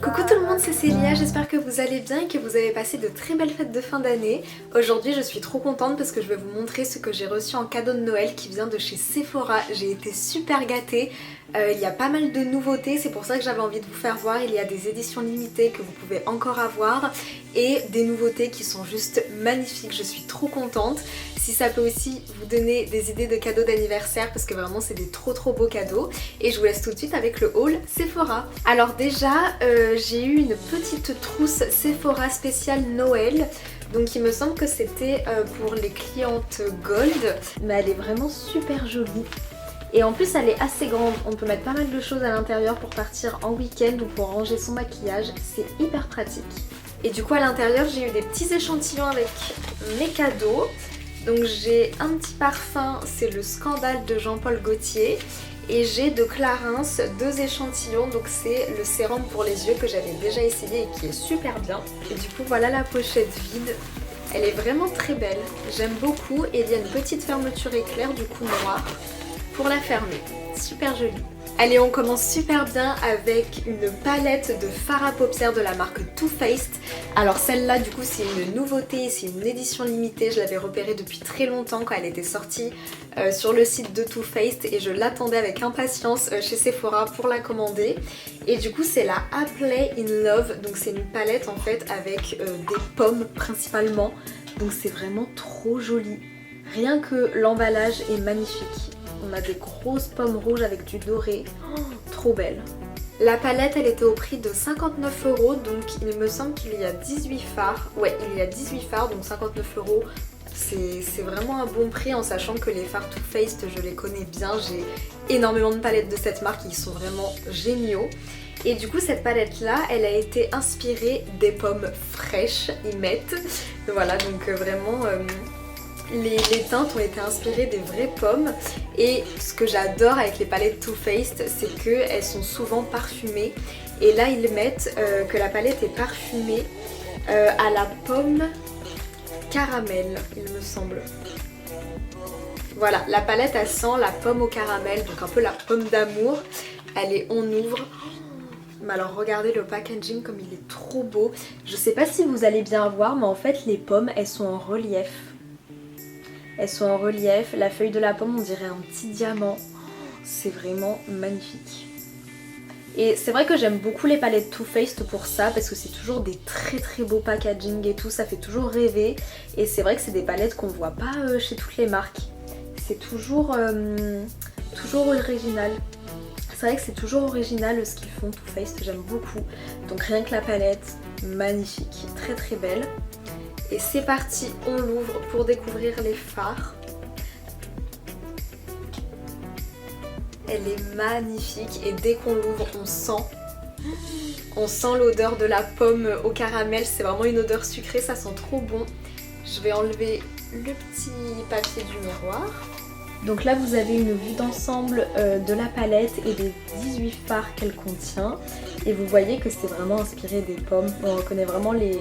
Coucou tout le monde, c'est Célia, j'espère que vous allez bien et que vous avez passé de très belles fêtes de fin d'année. Aujourd'hui je suis trop contente parce que je vais vous montrer ce que j'ai reçu en cadeau de Noël qui vient de chez Sephora. J'ai été super gâtée, il y a pas mal de nouveautés, c'est pour ça que j'avais envie de vous faire voir. Il y a des éditions limitées que vous pouvez encore avoir et des nouveautés qui sont juste magnifiques, je suis trop contente. Si ça peut aussi vous donner des idées de cadeaux d'anniversaire parce que vraiment c'est des trop beaux cadeaux. Et je vous laisse tout de suite avec le haul Sephora. Alors déjà j'ai eu une petite trousse Sephora spéciale Noël. Donc il me semble que c'était pour les clientes Gold. Mais elle est vraiment super jolie. Et en plus elle est assez grande, on peut mettre pas mal de choses à l'intérieur pour partir en week-end ou pour ranger son maquillage, c'est hyper pratique. Et du coup à l'intérieur j'ai eu des petits échantillons avec mes cadeaux. Donc j'ai un petit parfum, c'est le Scandale de Jean-Paul Gaultier. Et j'ai de Clarins 2 échantillons, donc c'est le sérum pour les yeux que j'avais déjà essayé et qui est super bien. Et du coup voilà la pochette vide. Elle est vraiment très belle, j'aime beaucoup et il y a une petite fermeture éclair du coup noire pour la fermer. Super jolie. Allez, on commence super bien avec une palette de fard à paupières de la marque Too Faced. Alors celle-là du coup c'est une nouveauté, c'est une édition limitée, je l'avais repérée depuis très longtemps quand elle était sortie sur le site de Too Faced et je l'attendais avec impatience chez Sephora pour la commander. Et du coup c'est la Play in Love, donc c'est une palette en fait avec des pommes principalement, donc c'est vraiment trop joli. Rien que l'emballage est magnifique. On a des grosses pommes rouges avec du doré, trop belle. La palette elle était au prix de 59 €, donc il me semble qu'il y a 18 fards. Ouais, il y a 18 fards, donc 59 €. C'est vraiment un bon prix en sachant que les fards Too Faced je les connais bien. J'ai énormément de palettes de cette marque, ils sont vraiment géniaux. Et du coup cette palette là elle a été inspirée des pommes fraîches, ils mettent. Voilà donc vraiment... Les teintes ont été inspirées des vraies pommes et ce que j'adore avec les palettes Too Faced c'est qu'elles sont souvent parfumées et là ils mettent que la palette est parfumée à la pomme caramel il me semble. Voilà, la palette elle sent la pomme au caramel, donc un peu la pomme d'amour. Elle est on ouvre. Mais alors regardez le packaging comme il est trop beau. Je sais pas si vous allez bien voir mais en fait les pommes elles sont en relief. Elles sont en relief, la feuille de la pomme on dirait un petit diamant, c'est vraiment magnifique. Et c'est vrai que j'aime beaucoup les palettes Too Faced pour ça parce que c'est toujours des très beaux packaging et tout, ça fait toujours rêver. Et c'est vrai que c'est des palettes qu'on voit pas chez toutes les marques, c'est toujours original. C'est vrai que c'est toujours original ce qu'ils font Too Faced, j'aime beaucoup. Donc rien que la palette, magnifique, très belle. Et c'est parti, on l'ouvre pour découvrir les fards. Elle est magnifique et dès qu'on l'ouvre on sent l'odeur de la pomme au caramel, c'est vraiment une odeur sucrée, ça sent trop bon. Je vais enlever le petit papier du miroir. Donc là vous avez une vue d'ensemble de la palette et des 18 fards qu'elle contient. Et vous voyez que c'est vraiment inspiré des pommes. On reconnaît vraiment les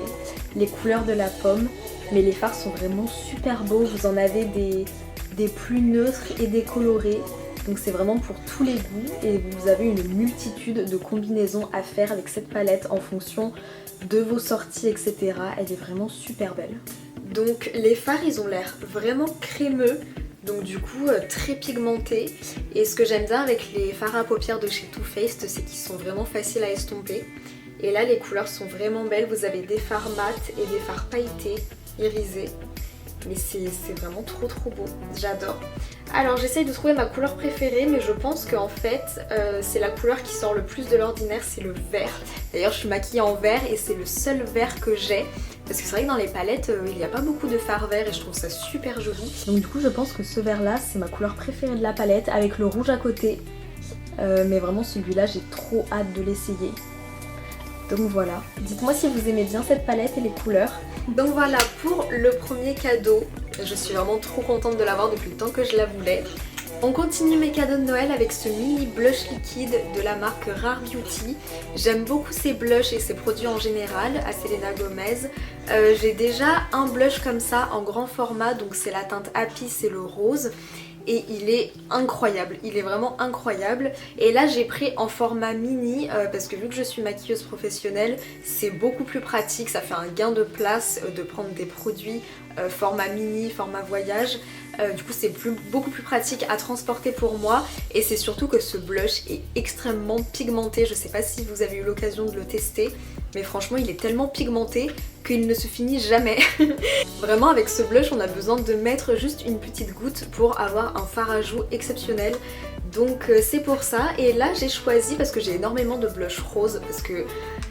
couleurs de la pomme. Mais les fards sont vraiment super beaux. Vous en avez des plus neutres et des colorés. Donc c'est vraiment pour tous les goûts. Et vous avez une multitude de combinaisons à faire avec cette palette en fonction de vos sorties, etc. Elle est vraiment super belle. Donc les fards ils ont l'air vraiment crémeux. Donc du coup très pigmentés. Et ce que j'aime bien avec les fards à paupières de chez Too Faced c'est qu'ils sont vraiment faciles à estomper. Et là les couleurs sont vraiment belles, vous avez des fards mat et des fards pailletés, irisés. Mais c'est vraiment trop beau, j'adore. Alors j'essaye de trouver ma couleur préférée mais je pense qu'en fait c'est la couleur qui sort le plus de l'ordinaire, c'est le vert. D'ailleurs je suis maquillée en vert et c'est le seul vert que j'ai. Parce que c'est vrai que dans les palettes il n'y a pas beaucoup de fard vert et je trouve ça super joli. Donc du coup je pense que ce vert là c'est ma couleur préférée de la palette avec le rouge à côté. Mais vraiment celui-là j'ai trop hâte de l'essayer. Donc voilà, dites-moi si vous aimez bien cette palette et les couleurs. Donc voilà pour le premier cadeau, je suis vraiment trop contente de l'avoir depuis le temps que je la voulais. On continue mes cadeaux de Noël avec ce mini blush liquide de la marque Rare Beauty. J'aime beaucoup ces blushs et ces produits en général à Selena Gomez. J'ai déjà un blush comme ça en grand format, donc c'est la teinte Happy, c'est le rose. et il est incroyable, il est vraiment incroyable. Et là j'ai pris en format mini parce que vu que je suis maquilleuse professionnelle, c'est beaucoup plus pratique, ça fait un gain de place de prendre des produits format mini, format voyage. Du coup c'est beaucoup plus pratique à transporter pour moi et c'est surtout que ce blush est extrêmement pigmenté. Je sais pas si vous avez eu l'occasion de le tester, mais franchement il est tellement pigmenté qu'il ne se finit jamais. Vraiment avec ce blush on a besoin de mettre juste une petite goutte pour avoir un fard à joues exceptionnel. Donc c'est pour ça. Et là j'ai choisi, parce que j'ai énormément de blush rose, parce que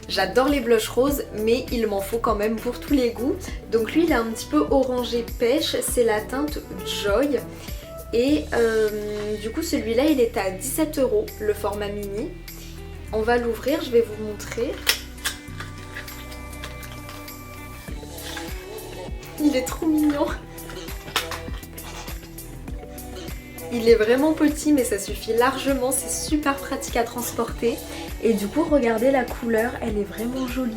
j'adore les blushs roses, mais il m'en faut quand même pour tous les goûts. Donc lui il est un petit peu orangé pêche, c'est la teinte Joy. Et du coup celui-là il est à 17 €, le format mini. On va l'ouvrir, je vais vous montrer. Il est trop mignon. Il est vraiment petit mais ça suffit largement, c'est super pratique à transporter. Et du coup regardez la couleur, elle est vraiment jolie.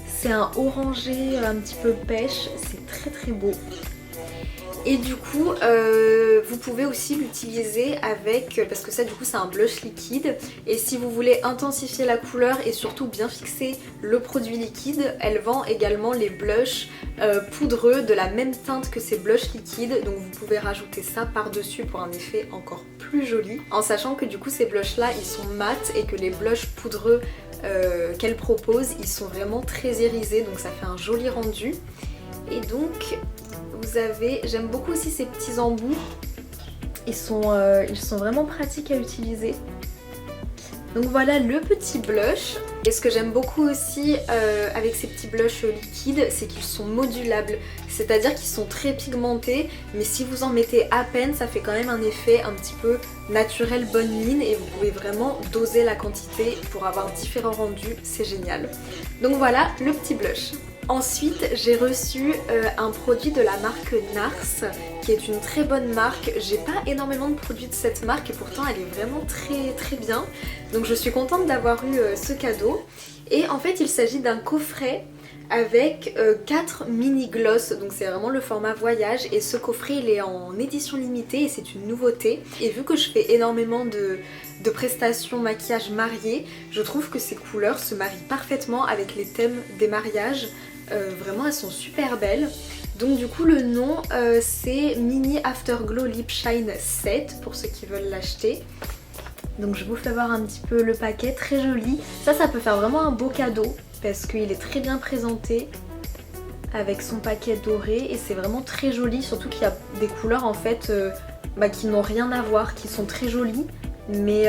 C'est un orangé un petit peu pêche, c'est très très beau. Et du coup vous pouvez aussi l'utiliser avec, parce que ça du coup c'est un blush liquide, et si vous voulez intensifier la couleur et surtout bien fixer le produit liquide, elle vend également les blushs poudreux de la même teinte que ces blushs liquides, donc vous pouvez rajouter ça par dessus pour un effet encore plus joli, en sachant que du coup ces blushs là ils sont mat et que les blushs poudreux qu'elle propose ils sont vraiment très irisés, donc ça fait un joli rendu. Et donc vous avez, j'aime beaucoup aussi ces petits embouts, ils sont vraiment pratiques à utiliser. Donc voilà le petit blush. Et ce que j'aime beaucoup aussi avec ces petits blushs liquides, c'est qu'ils sont modulables. C'est-à-dire qu'ils sont très pigmentés, mais si vous en mettez à peine, ça fait quand même un effet un petit peu naturel, bonne mine, et vous pouvez vraiment doser la quantité pour avoir différents rendus, c'est génial. Donc voilà le petit blush. Ensuite j'ai reçu un produit de la marque NARS qui est une très bonne marque. J'ai pas énormément de produits de cette marque et pourtant elle est vraiment très très bien. Donc je suis contente d'avoir eu ce cadeau. Et en fait il s'agit d'un coffret avec 4 mini gloss, donc c'est vraiment le format voyage, et ce coffret il est en édition limitée et c'est une nouveauté. Et vu que je fais énormément de prestations maquillage mariés, je trouve que ces couleurs se marient parfaitement avec les thèmes des mariages. Vraiment elles sont super belles. Donc du coup le nom c'est Mini Afterglow Lip Shine Set pour ceux qui veulent l'acheter. Donc je vous fais voir un petit peu le paquet, très joli. Ça peut faire vraiment un beau cadeau parce qu'il est très bien présenté avec son paquet doré et c'est vraiment très joli, surtout qu'il y a des couleurs en fait qui n'ont rien à voir, qui sont très jolies. Mais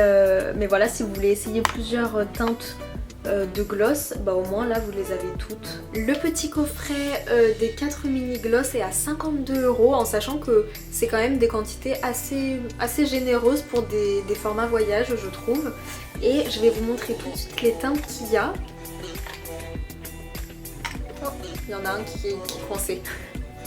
voilà, si vous voulez essayer plusieurs teintes de gloss, au moins là vous les avez toutes. Le petit coffret des 4 mini gloss est à 52 € en sachant que c'est quand même des quantités assez généreuses pour des formats voyage je trouve. Et je vais vous montrer toutes les teintes qu'il y a. Oh, il y en a un qui est coincé.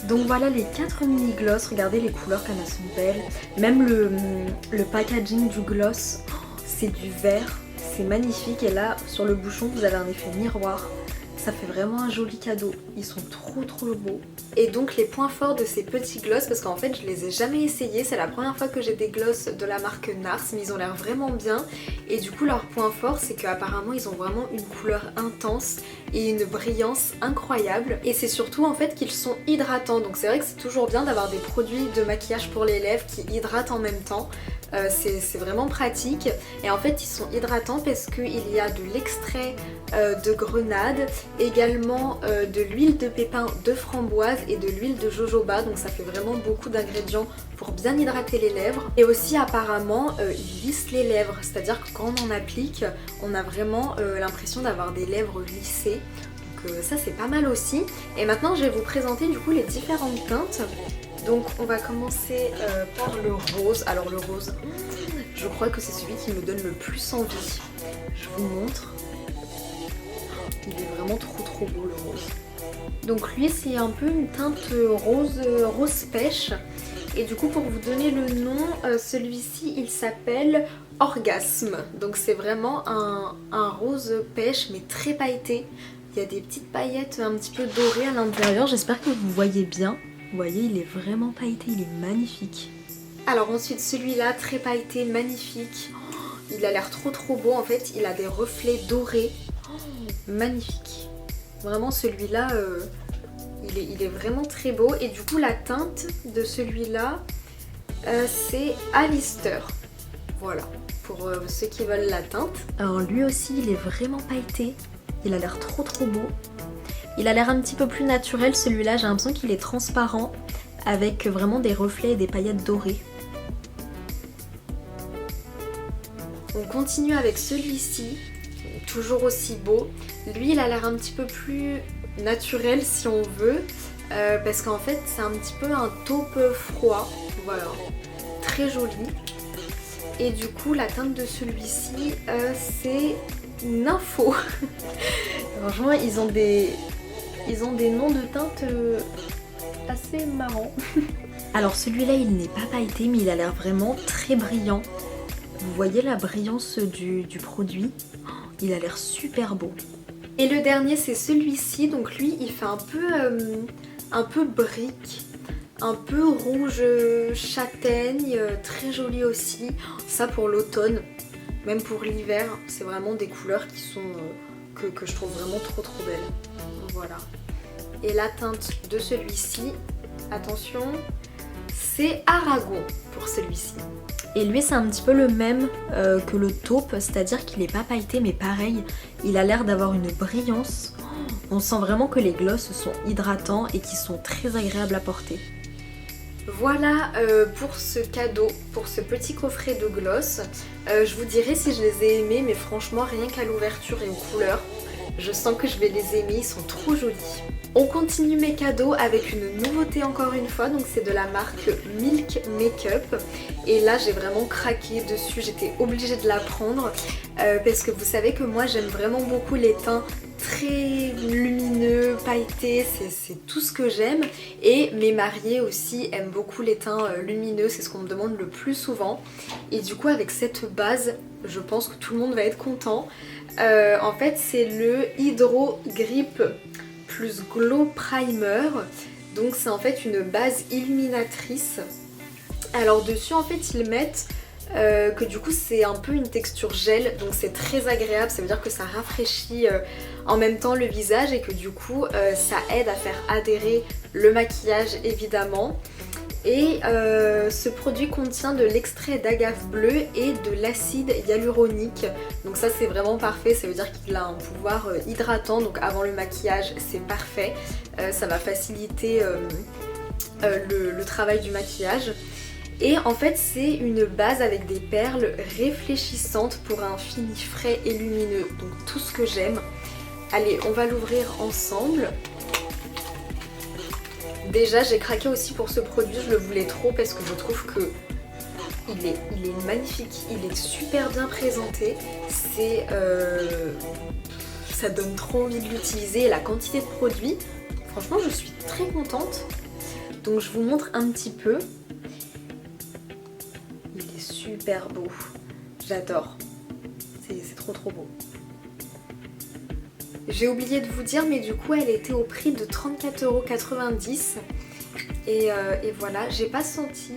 Donc voilà les 4 mini gloss, regardez les couleurs comme elles sont belles. Même le packaging du gloss, c'est du vert. C'est magnifique et là sur le bouchon vous avez un effet miroir. Ça fait vraiment un joli cadeau. Ils sont trop beaux. Et donc les points forts de ces petits gloss, parce qu'en fait je les ai jamais essayés, c'est la première fois que j'ai des gloss de la marque NARS, mais ils ont l'air vraiment bien. Et du coup leur point fort c'est qu'apparemment ils ont vraiment une couleur intense et une brillance incroyable. Et c'est surtout en fait qu'ils sont hydratants, donc c'est vrai que c'est toujours bien d'avoir des produits de maquillage pour les lèvres qui hydratent en même temps. C'est vraiment pratique. Et en fait ils sont hydratants parce qu'il y a de l'extrait de grenade, également de l'huile de pépin de framboise et de l'huile de jojoba, donc ça fait vraiment beaucoup d'ingrédients pour bien hydrater les lèvres. Et aussi apparemment il lisse les lèvres, c'est-à-dire que quand on en applique on a vraiment l'impression d'avoir des lèvres lissées. Donc ça c'est pas mal aussi. Et maintenant je vais vous présenter du coup les différentes teintes. Donc on va commencer par le rose. Alors le rose, je crois que c'est celui qui me donne le plus envie. Je vous montre. Il est vraiment trop beau le rose. Donc lui c'est un peu une teinte rose pêche. Et du coup pour vous donner le nom, celui-ci il s'appelle Orgasme. Donc c'est vraiment un rose pêche mais très pailleté. Il y a des petites paillettes un petit peu dorées à l'intérieur. J'espère que vous voyez bien. Vous voyez, il est vraiment pailleté, il est magnifique. Alors ensuite celui-là, très pailleté, magnifique. Il a l'air trop beau en fait, il a des reflets dorés. Magnifique. Vraiment celui-là, il est vraiment très beau. Et du coup la teinte de celui-là, c'est Alistair. Voilà, pour ceux qui veulent la teinte. Alors lui aussi il est vraiment pailleté. Il a l'air trop beau. Il a l'air un petit peu plus naturel celui-là, j'ai l'impression qu'il est transparent avec vraiment des reflets et des paillettes dorées. On continue avec celui-ci, toujours aussi beau. Lui il a l'air un petit peu plus naturel si on veut, parce qu'en fait c'est un petit peu un taupe froid, voilà, très joli. Et du coup la teinte de celui-ci c'est Nympho. Franchement ils ont des noms de teintes assez marrants. Alors celui-là il n'est pas pailleté mais il a l'air vraiment très brillant. Vous voyez la brillance du produit, il a l'air super beau. Et le dernier c'est celui-ci, donc lui il fait un peu brique, un peu rouge châtaigne, très joli aussi. Ça pour l'automne, même pour l'hiver, c'est vraiment des couleurs qui sont que je trouve vraiment trop belles. Voilà. Et la teinte de celui-ci, attention, c'est Aragon pour celui-ci. Et lui c'est un petit peu le même que le taupe, c'est-à-dire qu'il n'est pas pailleté mais pareil, il a l'air d'avoir une brillance. On sent vraiment que les glosses sont hydratants et qui sont très agréables à porter. Voilà pour ce cadeau, pour ce petit coffret de gloss. Je vous dirai si je les ai aimés, mais franchement rien qu'à l'ouverture et aux couleurs, je sens que je vais les aimer, ils sont trop jolis. On continue mes cadeaux avec une nouveauté encore une fois, donc c'est de la marque Milk Makeup. Et là j'ai vraiment craqué dessus, j'étais obligée de la prendre parce que vous savez que moi j'aime vraiment beaucoup les teints très lumineux, pailletés, c'est tout ce que j'aime. Et mes mariés aussi aiment beaucoup les teints lumineux, c'est ce qu'on me demande le plus souvent. Et du coup avec cette base, je pense que tout le monde va être content. En fait c'est le Hydro Grip plus Glow Primer, donc c'est en fait une base illuminatrice. Alors dessus en fait ils mettent que du coup c'est un peu une texture gel, donc c'est très agréable, ça veut dire que ça rafraîchit en même temps le visage et que du coup ça aide à faire adhérer le maquillage évidemment. Et ce produit contient de l'extrait d'agave bleue et de l'acide hyaluronique. Donc ça c'est vraiment parfait, ça veut dire qu'il a un pouvoir hydratant, donc avant le maquillage c'est parfait. Ça va faciliter le travail du maquillage. Et en fait c'est une base avec des perles réfléchissantes pour un fini frais et lumineux. Donc tout ce que j'aime. Allez, on va l'ouvrir ensemble. Déjà j'ai craqué aussi pour ce produit, je le voulais trop parce que je trouve que il est magnifique, il est super bien présenté, ça donne trop envie de l'utiliser et la quantité de produits, franchement je suis très contente. Donc je vous montre un petit peu, il est super beau, j'adore, c'est trop beau. J'ai oublié de vous dire mais du coup elle était au prix de 34,90 € et voilà, j'ai pas senti,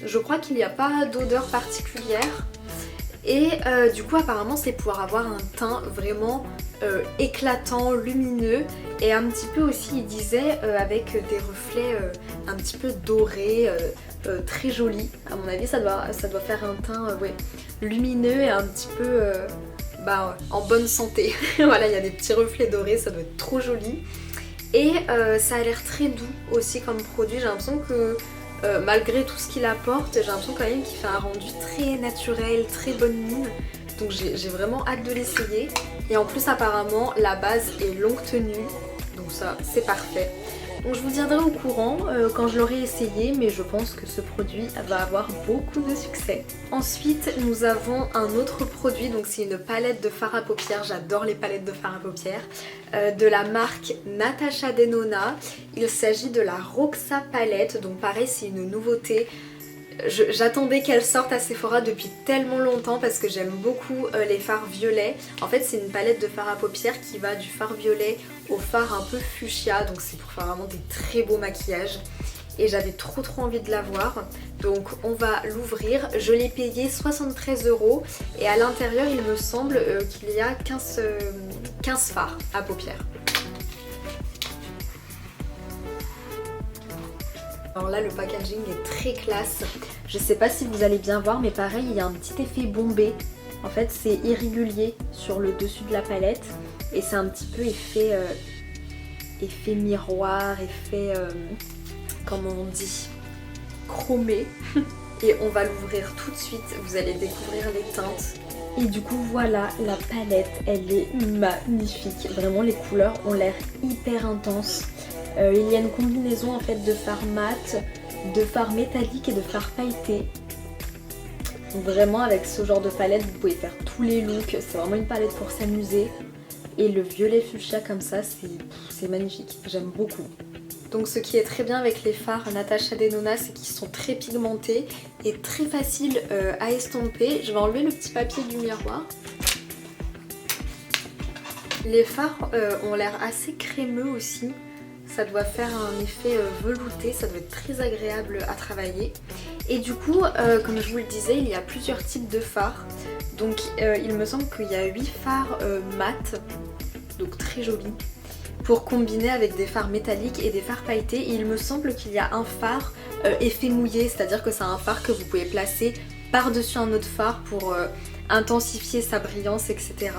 je crois qu'il n'y a pas d'odeur particulière et du coup apparemment c'est pour avoir un teint vraiment éclatant, lumineux et un petit peu aussi il disait avec des reflets un petit peu dorés, très jolis. À mon avis ça doit faire un teint ouais, lumineux et un petit peu en bonne santé. Voilà, il y a des petits reflets dorés, ça doit être trop joli. Et ça a l'air très doux aussi comme produit. J'ai l'impression que malgré tout ce qu'il apporte, j'ai l'impression quand même qu'il fait un rendu très naturel, très bonne mine. Donc j'ai vraiment hâte de l'essayer. Et en plus apparemment la base est longue tenue, donc ça c'est parfait. Donc je vous tiendrai au courant quand je l'aurai essayé, mais je pense que ce produit va avoir beaucoup de succès. Ensuite nous avons un autre produit, donc c'est une palette de fard à paupières, j'adore les palettes de fard à paupières, de la marque Natasha Denona. Il s'agit de la Roxa palette, donc pareil c'est une nouveauté. J'attendais qu'elle sorte à Sephora depuis tellement longtemps parce que j'aime beaucoup les fards violets. En fait c'est une palette de fard à paupières qui va du fard violet au fard un peu fuchsia, donc c'est pour faire vraiment des très beaux maquillages. Et j'avais trop envie de l'avoir Donc on va l'ouvrir, je l'ai payé 73 € et à l'intérieur il me semble qu'il y a 15 fards à paupières. Alors là le packaging est très classe, je sais pas si vous allez bien voir mais pareil il y a un petit effet bombé. En fait c'est irrégulier sur le dessus de la palette et c'est un petit peu effet miroir, effet comment on dit, chromé. Et on va l'ouvrir tout de suite, vous allez découvrir les teintes. Et du coup voilà, la palette elle est magnifique, vraiment les couleurs ont l'air hyper intenses. Il y a une combinaison en fait de fard mat, de fard métallique et de fard pailleté. Donc vraiment avec ce genre de palette vous pouvez faire tous les looks, c'est vraiment une palette pour s'amuser. Et le violet fuchsia comme ça c'est magnifique, j'aime beaucoup. Donc ce qui est très bien avec les fards Natasha Denona c'est qu'ils sont très pigmentés et très faciles à estomper. Je vais enlever le petit papier du miroir. Les fards ont l'air assez crémeux aussi. Ça doit faire un effet velouté, ça doit être très agréable à travailler. Et du coup, comme je vous le disais, il y a plusieurs types de fards. Donc il me semble qu'il y a 8 fards mat, donc très jolis, pour combiner avec des fards métalliques et des fards pailletés. Et il me semble qu'il y a un fard effet mouillé, c'est-à-dire que c'est un fard que vous pouvez placer par-dessus un autre fard pour intensifier sa brillance, etc.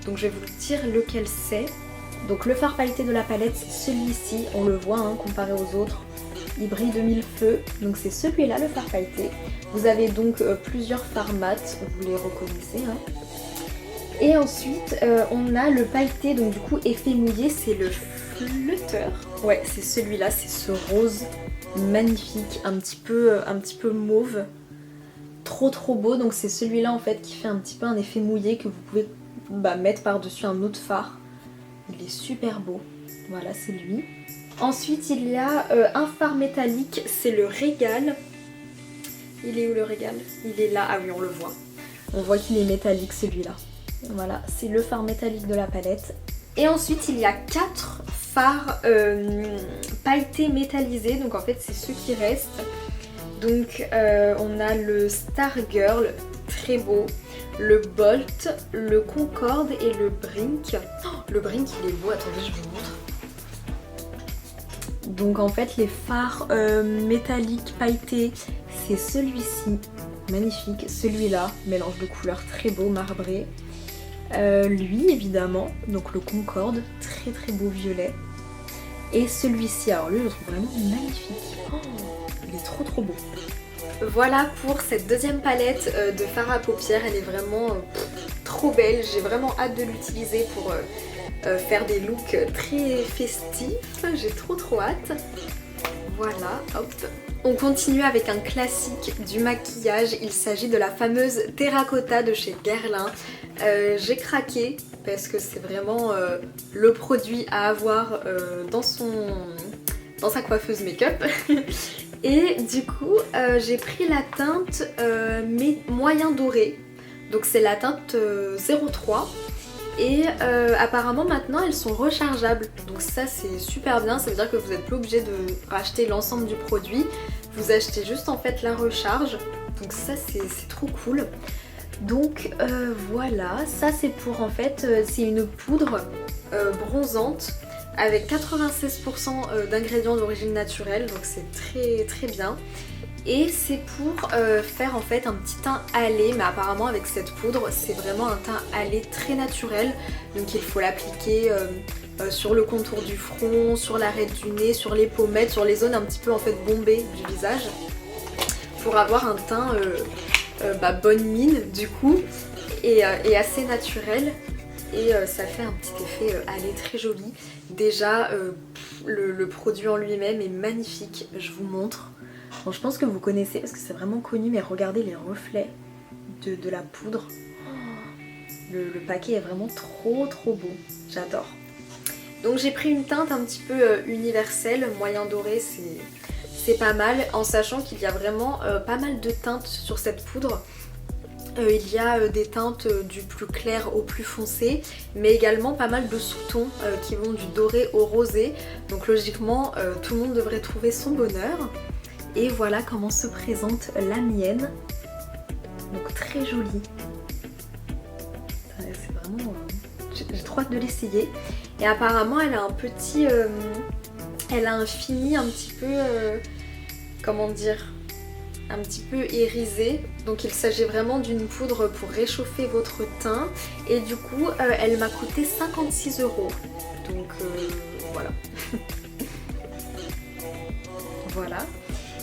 Donc je vais vous dire lequel c'est. Donc le fard pailleté de la palette c'est celui-ci, on le voit hein, comparé aux autres, il brille de mille feux, donc c'est celui-là le fard pailleté. Vous avez donc plusieurs fards mat, vous les reconnaissez hein. Et ensuite on a le pailleté, donc du coup effet mouillé, c'est le Flutter. Ouais c'est celui-là, c'est ce rose magnifique, un petit peu mauve, trop beau. Donc c'est celui-là en fait qui fait un petit peu un effet mouillé que vous pouvez mettre par-dessus un autre fard. Il est super beau, voilà c'est lui. Ensuite il y a un fard métallique, c'est le Régal. Il est où le Régal? Il est là, ah oui on le voit. On voit qu'il est métallique celui-là. Voilà, c'est le fard métallique de la palette. Et ensuite il y a 4 fards pailletés métallisés, donc en fait c'est ceux qui restent. Donc on a le Stargirl, très beau. Le Bolt, le Concorde et le Brink. Oh, le Brink il est beau, attendez je vous montre. Donc en fait les fards métalliques pailletés c'est celui-ci, magnifique, celui-là, mélange de couleurs très beau, marbré. Lui évidemment, donc le Concorde, très beau violet. Et celui-ci, alors lui je le trouve vraiment magnifique, oh, il est trop beau. Voilà pour cette deuxième palette de fard à paupières, elle est vraiment trop belle, j'ai vraiment hâte de l'utiliser pour faire des looks très festifs, j'ai trop hâte. Voilà, hop. On continue avec un classique du maquillage, il s'agit de la fameuse Terracotta de chez Guerlain. J'ai craqué parce que c'est vraiment le produit à avoir dans sa coiffeuse make-up. Et du coup j'ai pris la teinte moyen doré, donc c'est la teinte 03 et apparemment maintenant elles sont rechargeables, donc ça c'est super bien, ça veut dire que vous n'êtes plus obligé de racheter l'ensemble du produit, vous achetez juste en fait la recharge, donc ça c'est trop cool. Donc voilà, ça c'est pour en fait, c'est une poudre bronzante avec 96% d'ingrédients d'origine naturelle, donc c'est très bien. Et c'est pour faire en fait un petit teint hâlé, mais apparemment avec cette poudre c'est vraiment un teint hâlé très naturel. Donc il faut l'appliquer sur le contour du front, sur l'arête du nez, sur les pommettes, sur les zones un petit peu en fait bombées du visage, pour avoir un teint bonne mine du coup et assez naturel. Et ça fait un petit effet hâlé très joli. Déjà le produit en lui-même est magnifique, je vous montre. Bon, je pense que vous connaissez parce que c'est vraiment connu, mais regardez les reflets de la poudre. Oh, le paquet est vraiment trop beau, j'adore. Donc j'ai pris une teinte un petit peu universelle, moyen doré, c'est pas mal, en sachant qu'il y a vraiment pas mal de teintes sur cette poudre. Il y a des teintes du plus clair au plus foncé, mais également pas mal de sous-tons qui vont du doré au rosé. Donc logiquement tout le monde devrait trouver son bonheur. Et voilà comment se présente la mienne. Donc très jolie. C'est vraiment... j'ai trop hâte de l'essayer. Et apparemment elle a un petit... elle a un fini un petit peu... comment dire, un petit peu irisé. Donc il s'agit vraiment d'une poudre pour réchauffer votre teint. Et du coup elle m'a coûté 56 €. Donc voilà. Voilà.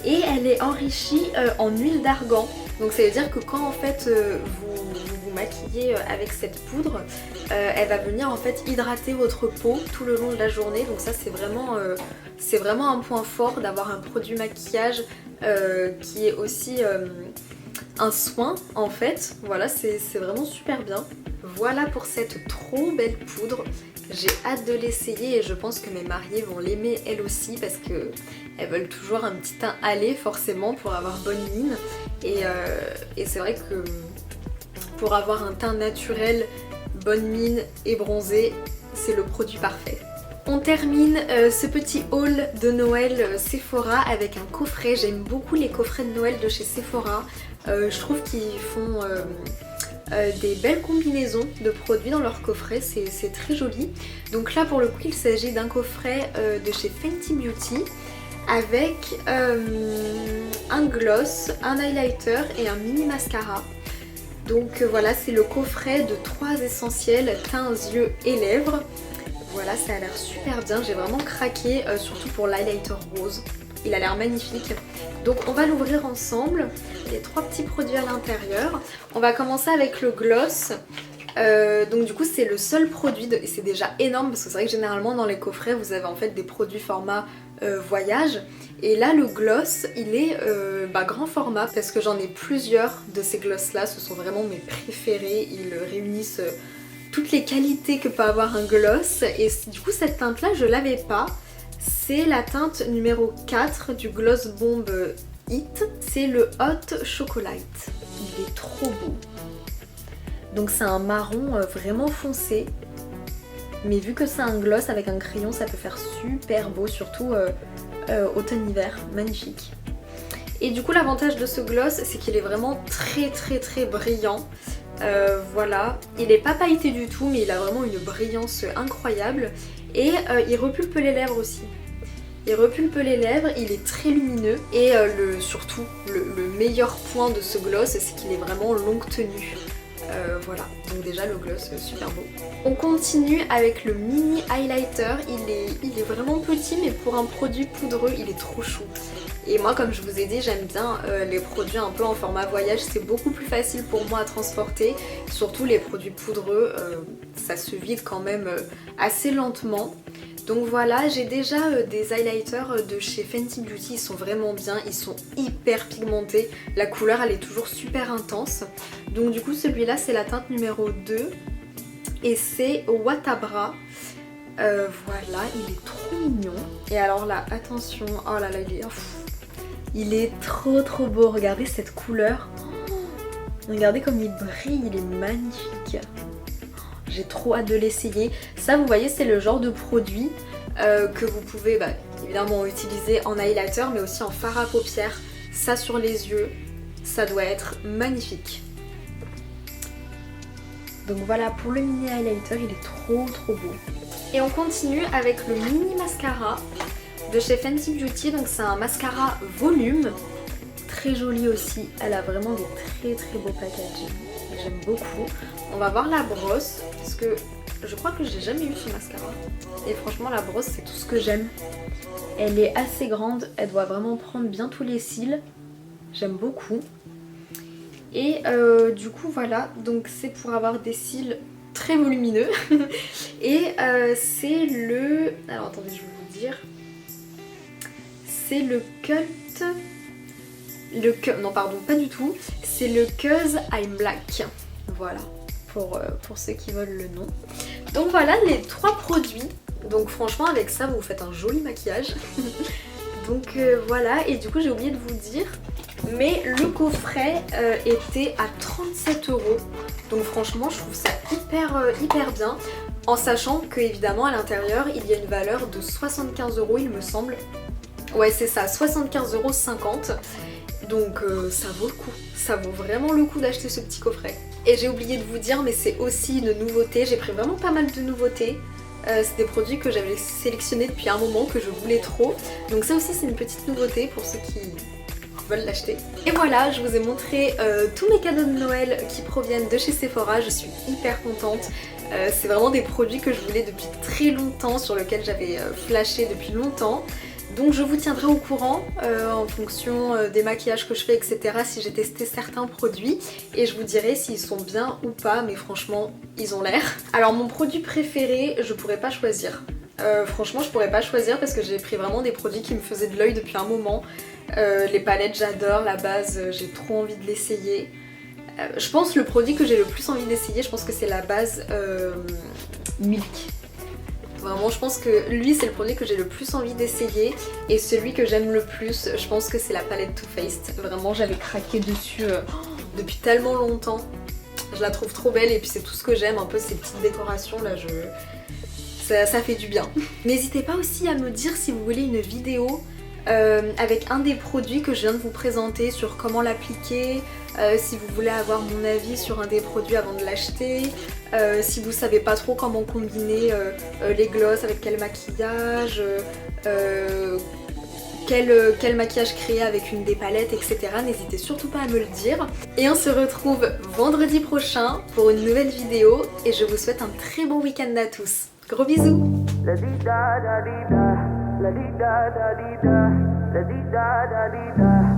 Et elle est enrichie en huile d'argan. Donc ça veut dire que quand en fait vous maquillez avec cette poudre, elle va venir en fait hydrater votre peau tout le long de la journée. Donc ça c'est vraiment un point fort d'avoir un produit maquillage qui est aussi un soin en fait. Voilà, c'est vraiment super bien. Voilà pour cette trop belle poudre. J'ai hâte de l'essayer et je pense que mes mariées vont l'aimer elles aussi parce que elles veulent toujours un petit teint hâlé forcément pour avoir bonne mine. Et c'est vrai que pour avoir un teint naturel, bonne mine et bronzé, c'est le produit parfait. On termine ce petit haul de Noël Sephora avec un coffret. J'aime beaucoup les coffrets de Noël de chez Sephora. Je trouve qu'ils font des belles combinaisons de produits dans leur coffret, c'est très joli. Donc là pour le coup il s'agit d'un coffret de chez Fenty Beauty avec un gloss, un highlighter et un mini mascara. Donc voilà, c'est le coffret de 3 essentiels, teint, yeux et lèvres. Voilà, ça a l'air super bien, j'ai vraiment craqué, surtout pour l'highlighter rose. Il a l'air magnifique. Donc on va l'ouvrir ensemble. Il y a 3 petits produits à l'intérieur. On va commencer avec le gloss. Donc du coup c'est le seul produit, et c'est déjà énorme parce que c'est vrai que généralement dans les coffrets vous avez en fait des produits format voyage. Et là le gloss il est grand format parce que j'en ai plusieurs de ces gloss là. Ce sont vraiment mes préférés. Ils réunissent toutes les qualités que peut avoir un gloss. Et du coup cette teinte là je l'avais pas. C'est la teinte numéro 4 du Gloss Bomb Hit. C'est le Hot Chocolate. Il est trop beau. Donc c'est un marron vraiment foncé. Mais vu que c'est un gloss avec un crayon, ça peut faire super beau, surtout automne-hiver. Magnifique. Et du coup l'avantage de ce gloss, c'est qu'il est vraiment très brillant. Voilà. Il n'est pas pailleté du tout, mais il a vraiment une brillance incroyable. Et il repulpe les lèvres aussi. Il repulpe les lèvres, il est très lumineux. Et surtout, le meilleur point de ce gloss, c'est qu'il est vraiment longue tenue. Voilà, donc déjà le gloss super beau. On continue avec le mini highlighter. Il est vraiment petit, mais pour un produit poudreux, il est trop chou. Et moi, comme je vous ai dit, j'aime bien les produits un peu en format voyage. C'est beaucoup plus facile pour moi à transporter. Surtout les produits poudreux, ça se vide quand même assez lentement. Donc voilà, j'ai déjà des highlighters de chez Fenty Beauty. Ils sont vraiment bien, ils sont hyper pigmentés. La couleur, elle est toujours super intense. Donc du coup, celui-là, c'est la teinte numéro 2. Et c'est Watabra. Voilà, il est trop mignon. Et alors là, attention, oh là là, il est trop beau. Regardez cette couleur. Regardez comme il brille, il est magnifique. J'ai trop hâte de l'essayer. Ça, vous voyez, c'est le genre de produit que vous pouvez évidemment utiliser en highlighter, mais aussi en fard à paupières. Ça sur les yeux, ça doit être magnifique. Donc voilà, pour le mini highlighter, il est trop beau. Et on continue avec le mini mascara de chez Fenty Beauty. Donc c'est un mascara volume, très joli aussi. Elle a vraiment des très beaux packaging. J'aime beaucoup. On va voir la brosse parce que je crois que j'ai jamais eu ce mascara. Et franchement la brosse c'est tout ce que j'aime. Elle est assez grande, elle doit vraiment prendre bien tous les cils. J'aime beaucoup. Et du coup voilà, donc c'est pour avoir des cils très volumineux. Et c'est le... Alors attendez, je vais vous dire. C'est le Cult... Non pardon, pas du tout. C'est le Cause I'm Black. Voilà, pour ceux qui veulent le nom. Donc voilà les 3 produits. Donc franchement avec ça vous faites un joli maquillage. Donc voilà, et du coup j'ai oublié de vous dire, mais le coffret était à 37 €. Donc franchement je trouve ça hyper bien. En sachant que évidemment à l'intérieur il y a une valeur de 75 € il me semble. Ouais c'est ça, 75,50 €. Donc ça vaut le coup, ça vaut vraiment le coup d'acheter ce petit coffret. Et j'ai oublié de vous dire, mais c'est aussi une nouveauté, j'ai pris vraiment pas mal de nouveautés. C'est des produits que j'avais sélectionnés depuis un moment, que je voulais trop. Donc ça aussi c'est une petite nouveauté pour ceux qui veulent l'acheter. Et voilà, je vous ai montré tous mes cadeaux de Noël qui proviennent de chez Sephora, je suis hyper contente. C'est vraiment des produits que je voulais depuis très longtemps, sur lesquels j'avais flashé depuis longtemps. Donc je vous tiendrai au courant en fonction des maquillages que je fais, etc. si j'ai testé certains produits et je vous dirai s'ils sont bien ou pas, mais franchement ils ont l'air. Alors mon produit préféré, je pourrais pas choisir. Franchement je pourrais pas choisir parce que j'ai pris vraiment des produits qui me faisaient de l'œil depuis un moment. Les palettes j'adore, la base j'ai trop envie de l'essayer. Je pense le produit que j'ai le plus envie d'essayer, je pense que c'est la base Milk. Vraiment je pense que lui c'est le produit que j'ai le plus envie d'essayer et celui que j'aime le plus je pense que c'est la palette Too Faced. Vraiment j'avais craqué dessus depuis tellement longtemps. Je la trouve trop belle et puis c'est tout ce que j'aime, un peu ces petites décorations là, ça fait du bien. N'hésitez pas aussi à me dire si vous voulez une vidéo avec un des produits que je viens de vous présenter sur comment l'appliquer, si vous voulez avoir mon avis sur un des produits avant de l'acheter, si vous savez pas trop comment combiner les glosses avec quel maquillage, quel maquillage créer avec une des palettes, etc. N'hésitez surtout pas à me le dire. Et on se retrouve vendredi prochain pour une nouvelle vidéo et je vous souhaite un très bon week-end à tous. Gros bisous! La di da da di da, la di da da di da, la di da da di da.